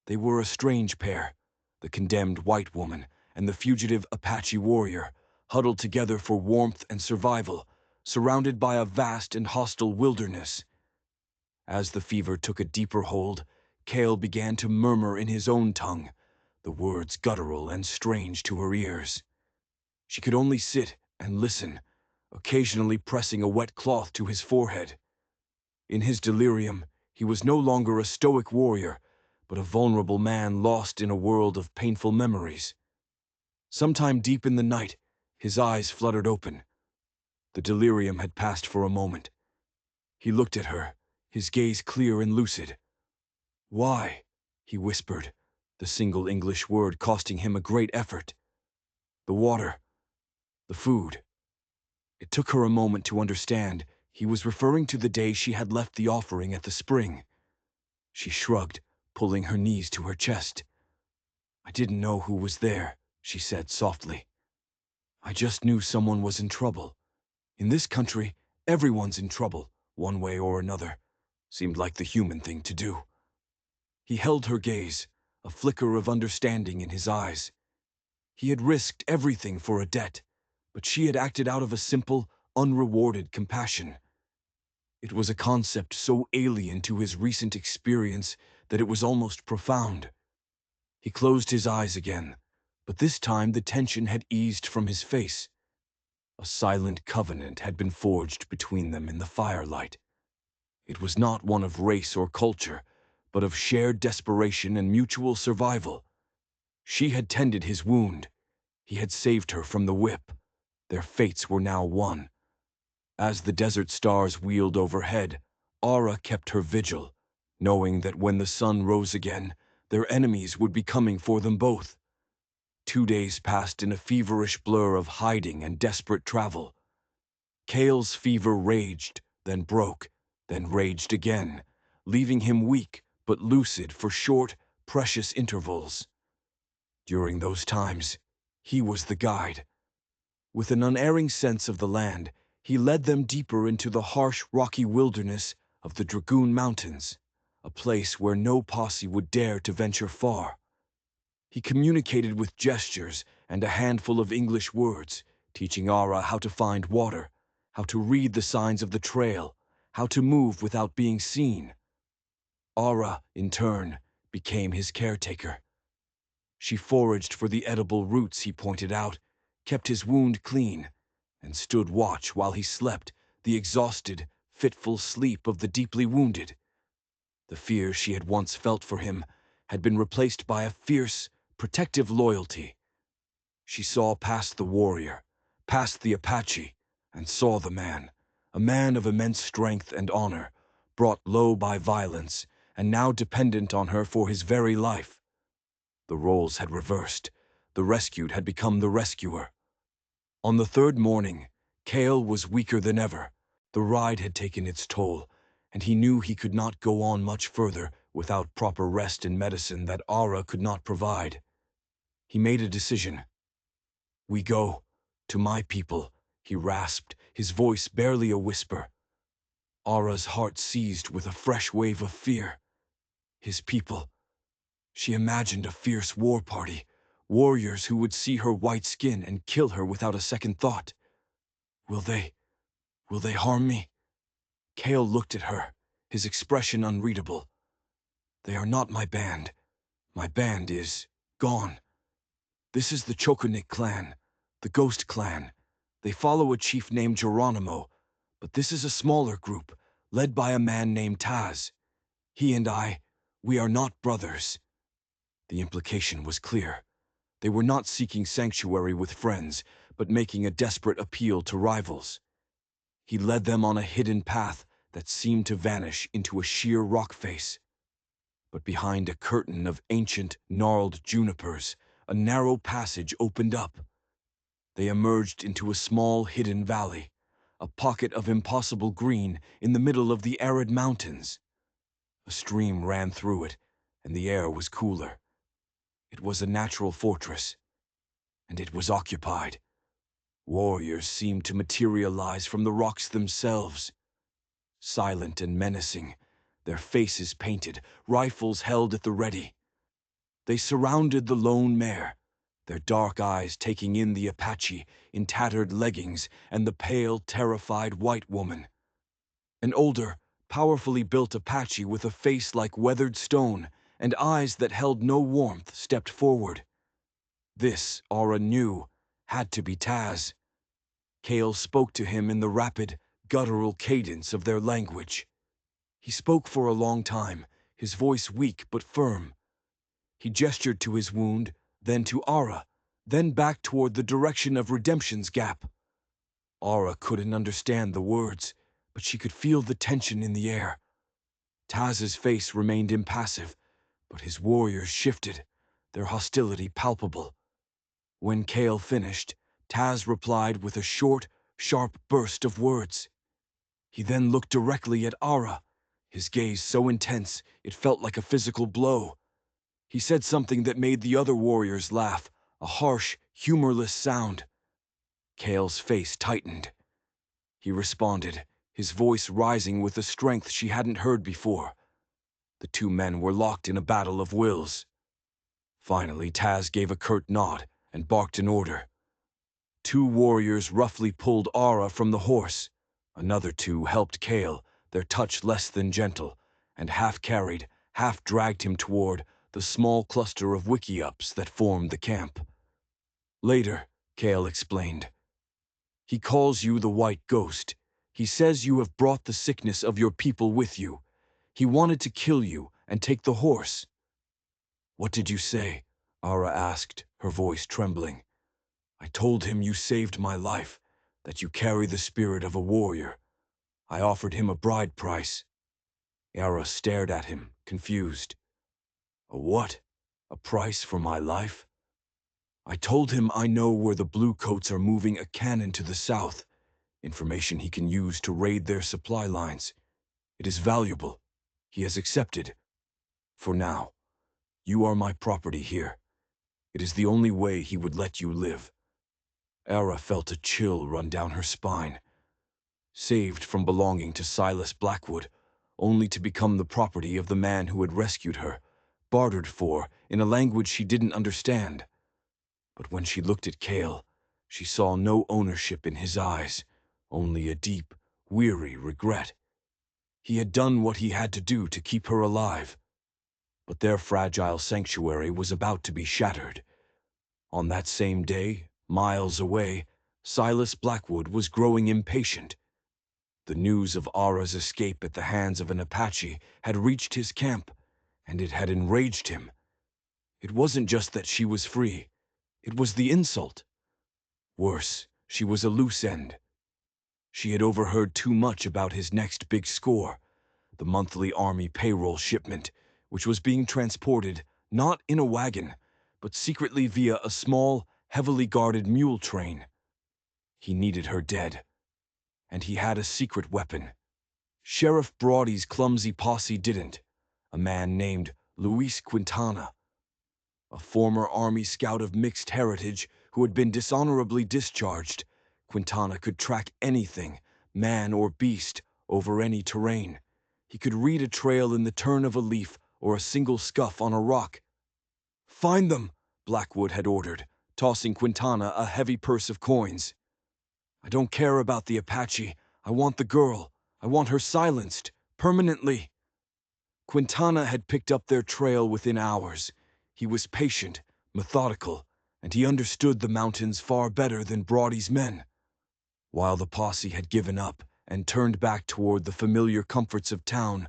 They were a strange pair, the condemned white woman and the fugitive Apache warrior, huddled together for warmth and survival, surrounded by a vast and hostile wilderness. As the fever took a deeper hold, Cale began to murmur in his own tongue, the words guttural and strange to her ears. She could only sit and listen, occasionally pressing a wet cloth to his forehead. In his delirium, he was no longer a stoic warrior, but a vulnerable man lost in a world of painful memories. Sometime deep in the night, his eyes fluttered open. The delirium had passed for a moment. He looked at her, his gaze clear and lucid. "Why?" he whispered, the single English word costing him a great effort. "The water. The food." It took her a moment to understand he was referring to the day she had left the offering at the spring. She shrugged, pulling her knees to her chest. "I didn't know who was there," she said softly. "I just knew someone was in trouble. In this country, everyone's in trouble, one way or another. Seemed like the human thing to do." He held her gaze, a flicker of understanding in his eyes. He had risked everything for a debt, but she had acted out of a simple, unrewarded compassion. It was a concept so alien to his recent experience that it was almost profound. He closed his eyes again, but this time the tension had eased from his face. A silent covenant had been forged between them in the firelight. It was not one of race or culture, but of shared desperation and mutual survival. She had tended his wound. He had saved her from the whip. Their fates were now one. As the desert stars wheeled overhead, Aura kept her vigil, knowing that when the sun rose again, their enemies would be coming for them both. 2 days passed in a feverish blur of hiding and desperate travel. Kale's fever raged, then broke, then raged again, leaving him weak but lucid for short, precious intervals. During those times, he was the guide. With an unerring sense of the land, he led them deeper into the harsh, rocky wilderness of the Dragoon Mountains, a place where no posse would dare to venture far. He communicated with gestures and a handful of English words, teaching Ara how to find water, how to read the signs of the trail, how to move without being seen. Ara, in turn, became his caretaker. She foraged for the edible roots he pointed out, kept his wound clean, and stood watch while he slept the exhausted, fitful sleep of the deeply wounded. The fear she had once felt for him had been replaced by a fierce, protective loyalty. She saw past the warrior, past the Apache, and saw the man, a man of immense strength and honor, brought low by violence, and now dependent on her for his very life. The roles had reversed. The rescued had become the rescuer. On the third morning, Kale was weaker than ever. The ride had taken its toll, and he knew he could not go on much further without proper rest and medicine that Ara could not provide. He made a decision. "We go to my people," he rasped, his voice barely a whisper. Ara's heart seized with a fresh wave of fear. His people. She imagined a fierce war party, warriors who would see her white skin and kill her without a second thought. Will they harm me?" Kale looked at her, his expression unreadable. "They are not my band. My band is gone. This is the Chokonik clan, the Ghost clan. They follow a chief named Geronimo, but this is a smaller group, led by a man named Taz. He and I, we are not brothers." The implication was clear. They were not seeking sanctuary with friends, but making a desperate appeal to rivals. He led them on a hidden path that seemed to vanish into a sheer rock face. But behind a curtain of ancient, gnarled junipers, a narrow passage opened up. They emerged into a small hidden valley, a pocket of impossible green in the middle of the arid mountains. A stream ran through it, and the air was cooler. It was a natural fortress, and it was occupied. Warriors seemed to materialize from the rocks themselves. Silent and menacing, their faces painted, rifles held at the ready. They surrounded the lone mare, their dark eyes taking in the Apache in tattered leggings and the pale, terrified white woman. An older, powerfully built Apache with a face like weathered stone and eyes that held no warmth stepped forward. This, Aura knew, had to be Taz. Kale spoke to him in the rapid, guttural cadence of their language. He spoke for a long time, his voice weak but firm. He gestured to his wound, then to Ara, then back toward the direction of Redemption's Gap. Ara couldn't understand the words, but she could feel the tension in the air. Taz's face remained impassive, but his warriors shifted, their hostility palpable. When Kale finished, Taz replied with a short, sharp burst of words. He then looked directly at Ara, his gaze so intense it felt like a physical blow. He said something that made the other warriors laugh, a harsh, humorless sound. Kale's face tightened. He responded, his voice rising with a strength she hadn't heard before. The two men were locked in a battle of wills. Finally, Taz gave a curt nod and barked an order. Two warriors roughly pulled Ara from the horse. Another two helped Kale, their touch less than gentle, and half carried, half dragged him toward the small cluster of wiki-ups that formed the camp. Later, Kale explained, "He calls you the White Ghost. He says you have brought the sickness of your people with you. He wanted to kill you and take the horse." "What did you say?" Ara asked, her voice trembling. "I told him you saved my life, that you carry the spirit of a warrior. I offered him a bride price." Ara stared at him, confused. "A what? A price for my life?" I told him I know where the Bluecoats are moving a cannon to the south, information he can use to raid their supply lines. It is valuable. He has accepted. For now, you are my property here. It is the only way he would let you live. Ara felt a chill run down her spine. Saved from belonging to Silas Blackwood, only to become the property of the man who had rescued her, bartered for in a language she didn't understand. But when she looked at Cale, she saw no ownership in his eyes, only a deep, weary regret. He had done what he had to do to keep her alive, but their fragile sanctuary was about to be shattered. On that same day, miles away, Silas Blackwood was growing impatient. The news of Ara's escape at the hands of an Apache had reached his camp, and it had enraged him. It wasn't just that she was free, it was the insult. Worse, she was a loose end. She had overheard too much about his next big score, the monthly army payroll shipment, which was being transported not in a wagon, but secretly via a small, heavily guarded mule train. He needed her dead, and he had a secret weapon. Sheriff Broady's clumsy posse didn't. A man named Luis Quintana, a former Army scout of mixed heritage who had been dishonorably discharged. Quintana could track anything, man or beast, over any terrain. He could read a trail in the turn of a leaf or a single scuff on a rock. "Find them," Blackwood had ordered, tossing Quintana a heavy purse of coins. "I don't care about the Apache. I want the girl. I want her silenced, permanently." Quintana had picked up their trail within hours. He was patient, methodical, and he understood the mountains far better than Broady's men. While the posse had given up and turned back toward the familiar comforts of town,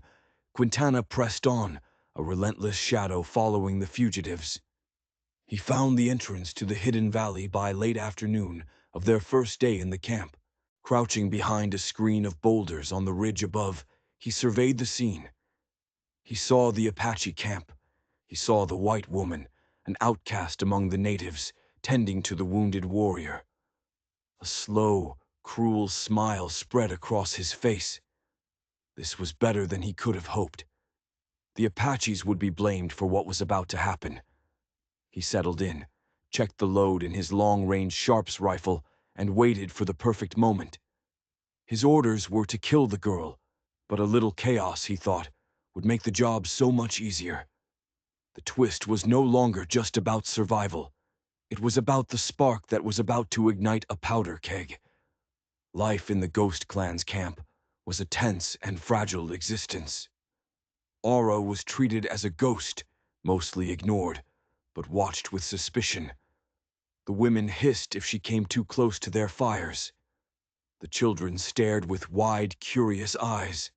Quintana pressed on, a relentless shadow following the fugitives. He found the entrance to the hidden valley by late afternoon of their first day in the camp. Crouching behind a screen of boulders on the ridge above, he surveyed the scene. He saw the Apache camp. He saw the white woman, an outcast among the natives, tending to the wounded warrior. A slow, cruel smile spread across his face. This was better than he could have hoped. The Apaches would be blamed for what was about to happen. He settled in, checked the load in his long-range Sharps rifle, and waited for the perfect moment. His orders were to kill the girl, but a little chaos, he thought, would make the job so much easier. The twist was no longer just about survival. It was about the spark that was about to ignite a powder keg. Life in the Ghost Clan's camp was a tense and fragile existence. Aura was treated as a ghost, mostly ignored, but watched with suspicion. The women hissed if she came too close to their fires. The children stared with wide, curious eyes.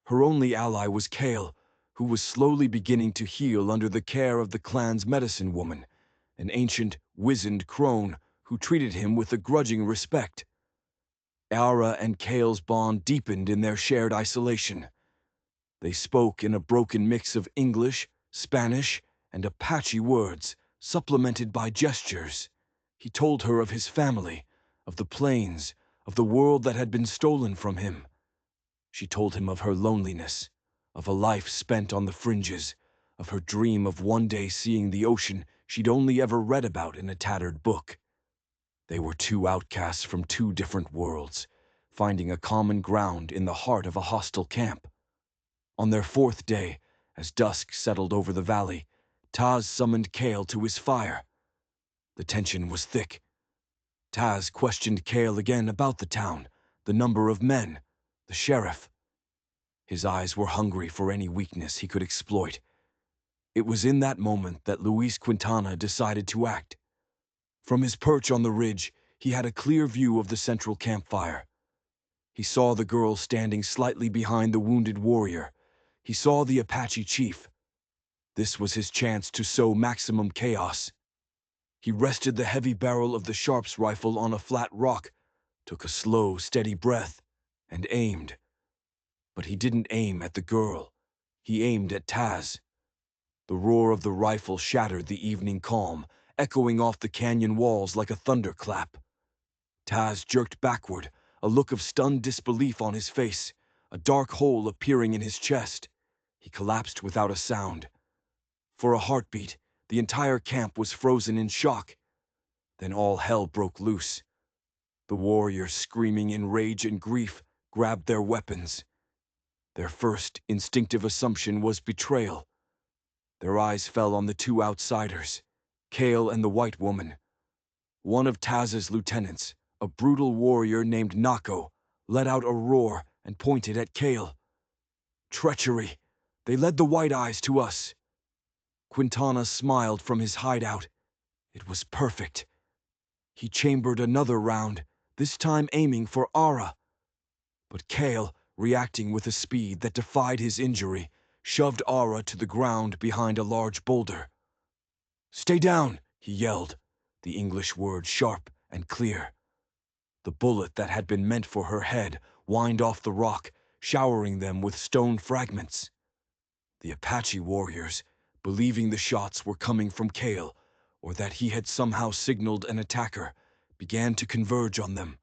Her only ally was Cale, who was slowly beginning to heal under the care of the clan's medicine woman, an ancient, wizened crone who treated him with a grudging respect. Aura and Cale's bond deepened in their shared isolation. They spoke in a broken mix of English, Spanish, and Apache words, supplemented by gestures. He told her of his family, of the plains, of the world that had been stolen from him. She told him of her loneliness, of a life spent on the fringes, of her dream of one day seeing the ocean she'd only ever read about in a tattered book. They were two outcasts from two different worlds, finding a common ground in the heart of a hostile camp. On their fourth day, as dusk settled over the valley, Taz summoned Cale to his fire. The tension was thick. Taz questioned Cale again about the town, the number of men, the sheriff. His eyes were hungry for any weakness he could exploit. It was in that moment that Luis Quintana decided to act. From his perch on the ridge, he had a clear view of the central campfire. He saw the girl standing slightly behind the wounded warrior. He saw the Apache chief. This was his chance to sow maximum chaos. He rested the heavy barrel of the Sharps rifle on a flat rock, took a slow, steady breath, and aimed. But he didn't aim at the girl. He aimed at Taz. The roar of the rifle shattered the evening calm, echoing off the canyon walls like a thunderclap. Taz jerked backward, a look of stunned disbelief on his face, a dark hole appearing in his chest. He collapsed without a sound. For a heartbeat, the entire camp was frozen in shock. Then all hell broke loose. The warriors, screaming in rage and grief, grabbed their weapons. Their first instinctive assumption was betrayal. Their eyes fell on the two outsiders, Kale and the white woman. One of Taz's lieutenants, a brutal warrior named Nako, let out a roar and pointed at Kale. Treachery! They led the White Eyes to us. Quintana smiled from his hideout. It was perfect. He chambered another round, this time aiming for Ara. But Kale, reacting with a speed that defied his injury, shoved Ara to the ground behind a large boulder. "Stay down," he yelled, the English word sharp and clear. The bullet that had been meant for her head whined off the rock, showering them with stone fragments. The Apache warriors, believing the shots were coming from Kale, or that he had somehow signaled an attacker, began to converge on them.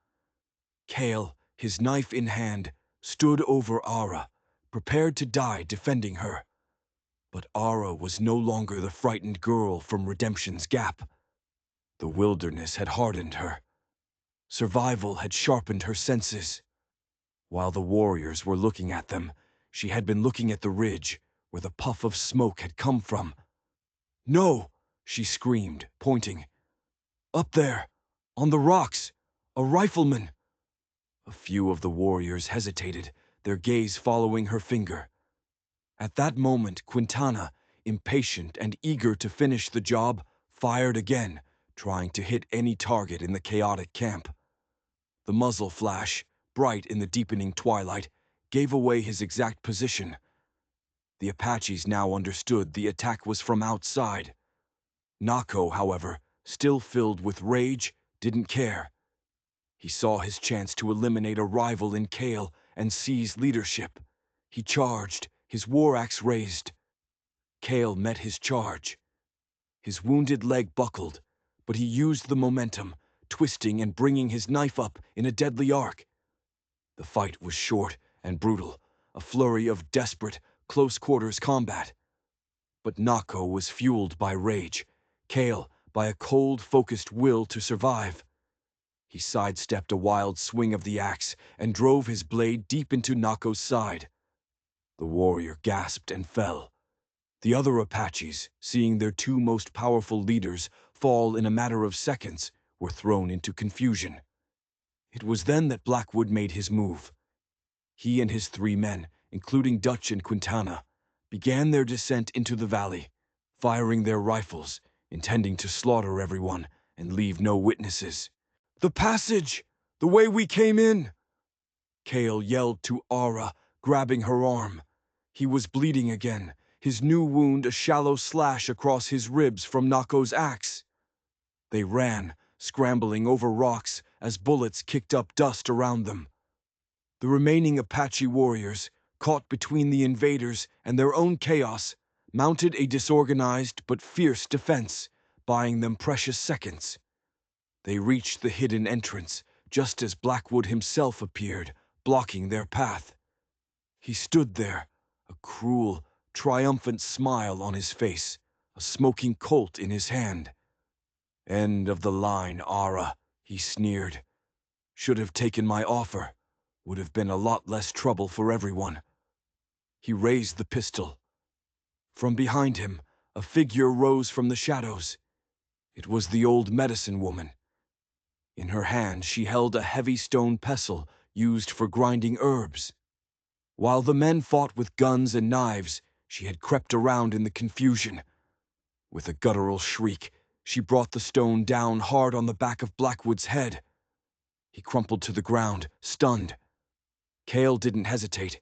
Kale, his knife in hand, stood over Ara, prepared to die defending her. But Ara was no longer the frightened girl from Redemption's Gap. The wilderness had hardened her. Survival had sharpened her senses. While the warriors were looking at them, she had been looking at the ridge, where the puff of smoke had come from. "No!" she screamed, pointing. "Up there, on the rocks, a rifleman!" A few of the warriors hesitated, their gaze following her finger. At that moment, Quintana, impatient and eager to finish the job, fired again, trying to hit any target in the chaotic camp. The muzzle flash, bright in the deepening twilight, gave away his exact position. The Apaches now understood the attack was from outside. Nako, however, still filled with rage, didn't care. He saw his chance to eliminate a rival in Kale and seize leadership. He charged, his war axe raised. Kale met his charge. His wounded leg buckled, but he used the momentum, twisting and bringing his knife up in a deadly arc. The fight was short and brutal, a flurry of desperate, close-quarters combat. But Nako was fueled by rage, Kale by a cold, focused will to survive. He sidestepped a wild swing of the axe and drove his blade deep into Nako's side. The warrior gasped and fell. The other Apaches, seeing their two most powerful leaders fall in a matter of seconds, were thrown into confusion. It was then that Blackwood made his move. He and his 3 men, including Dutch and Quintana, began their descent into the valley, firing their rifles, intending to slaughter everyone and leave no witnesses. "The passage! The way we came in!" Kale yelled to Ara, grabbing her arm. He was bleeding again, his new wound a shallow slash across his ribs from Nako's axe. They ran, scrambling over rocks as bullets kicked up dust around them. The remaining Apache warriors, caught between the invaders and their own chaos, mounted a disorganized but fierce defense, buying them precious seconds. They reached the hidden entrance just as Blackwood himself appeared, blocking their path. He stood there, a cruel, triumphant smile on his face, a smoking Colt in his hand. "End of the line, Ara," he sneered. "Should have taken my offer. Would have been a lot less trouble for everyone." He raised the pistol. From behind him, a figure rose from the shadows. It was the old medicine woman. In her hand she held a heavy stone pestle used for grinding herbs. While the men fought with guns and knives, she had crept around in the confusion. With a guttural shriek, she brought the stone down hard on the back of Blackwood's head. He crumpled to the ground, stunned. Kale didn't hesitate.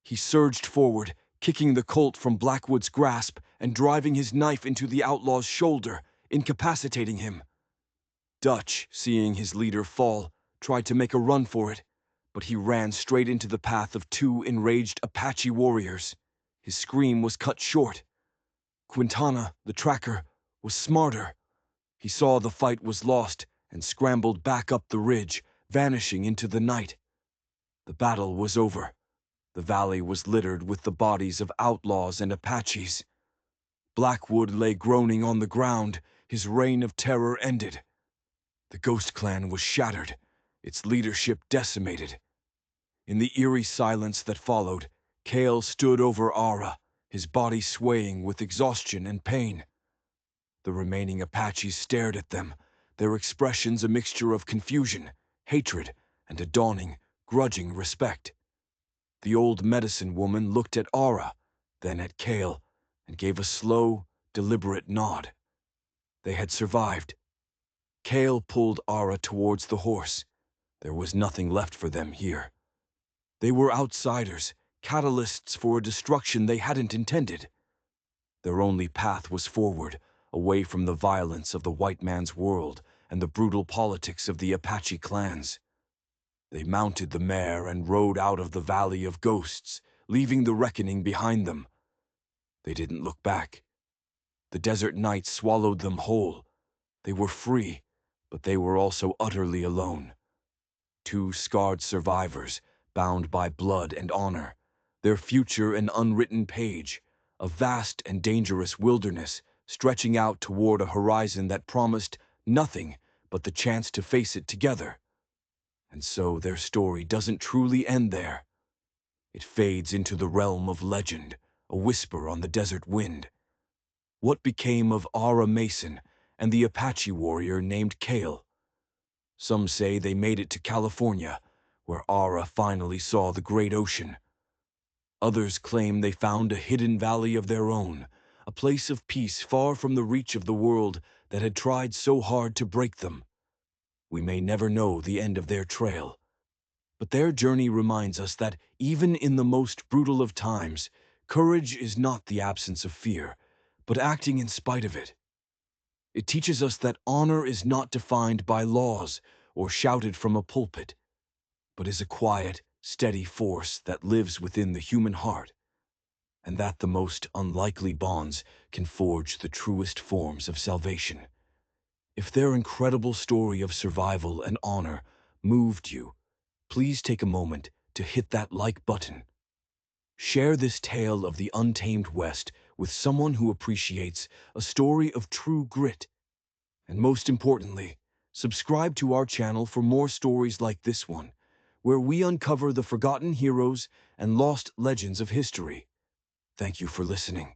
He surged forward, kicking the Colt from Blackwood's grasp and driving his knife into the outlaw's shoulder, incapacitating him. Dutch, seeing his leader fall, tried to make a run for it, but he ran straight into the path of 2 enraged Apache warriors. His scream was cut short. Quintana, the tracker, was smarter. He saw the fight was lost and scrambled back up the ridge, vanishing into the night. The battle was over. The valley was littered with the bodies of outlaws and Apaches. Blackwood lay groaning on the ground, his reign of terror ended. The Ghost Clan was shattered, its leadership decimated. In the eerie silence that followed, Kale stood over Ara, his body swaying with exhaustion and pain. The remaining Apaches stared at them, their expressions a mixture of confusion, hatred, and a dawning, grudging respect. The old medicine woman looked at Ara, then at Kale, and gave a slow, deliberate nod. They had survived. Kale pulled Ara towards the horse. There was nothing left for them here. They were outsiders, catalysts for a destruction they hadn't intended. Their only path was forward, away from the violence of the white man's world and the brutal politics of the Apache clans. They mounted the mare and rode out of the Valley of Ghosts, leaving the reckoning behind them. They didn't look back. The desert night swallowed them whole. They were free, but they were also utterly alone. Two scarred survivors, bound by blood and honor, their future an unwritten page, a vast and dangerous wilderness stretching out toward a horizon that promised nothing but the chance to face it together. And so their story doesn't truly end there. It fades into the realm of legend, a whisper on the desert wind. What became of Ara Mason and the Apache warrior named Kale? Some say they made it to California, where Ara finally saw the great ocean. Others claim they found a hidden valley of their own, a place of peace far from the reach of the world that had tried so hard to break them. We may never know the end of their trail, but their journey reminds us that even in the most brutal of times, courage is not the absence of fear, but acting in spite of it. It teaches us that honor is not defined by laws or shouted from a pulpit, but is a quiet, steady force that lives within the human heart, and that the most unlikely bonds can forge the truest forms of salvation. If their incredible story of survival and honor moved you, please take a moment to hit that like button. Share this tale of the untamed West with someone who appreciates a story of true grit. And most importantly, subscribe to our channel for more stories like this one, where we uncover the forgotten heroes and lost legends of history. Thank you for listening.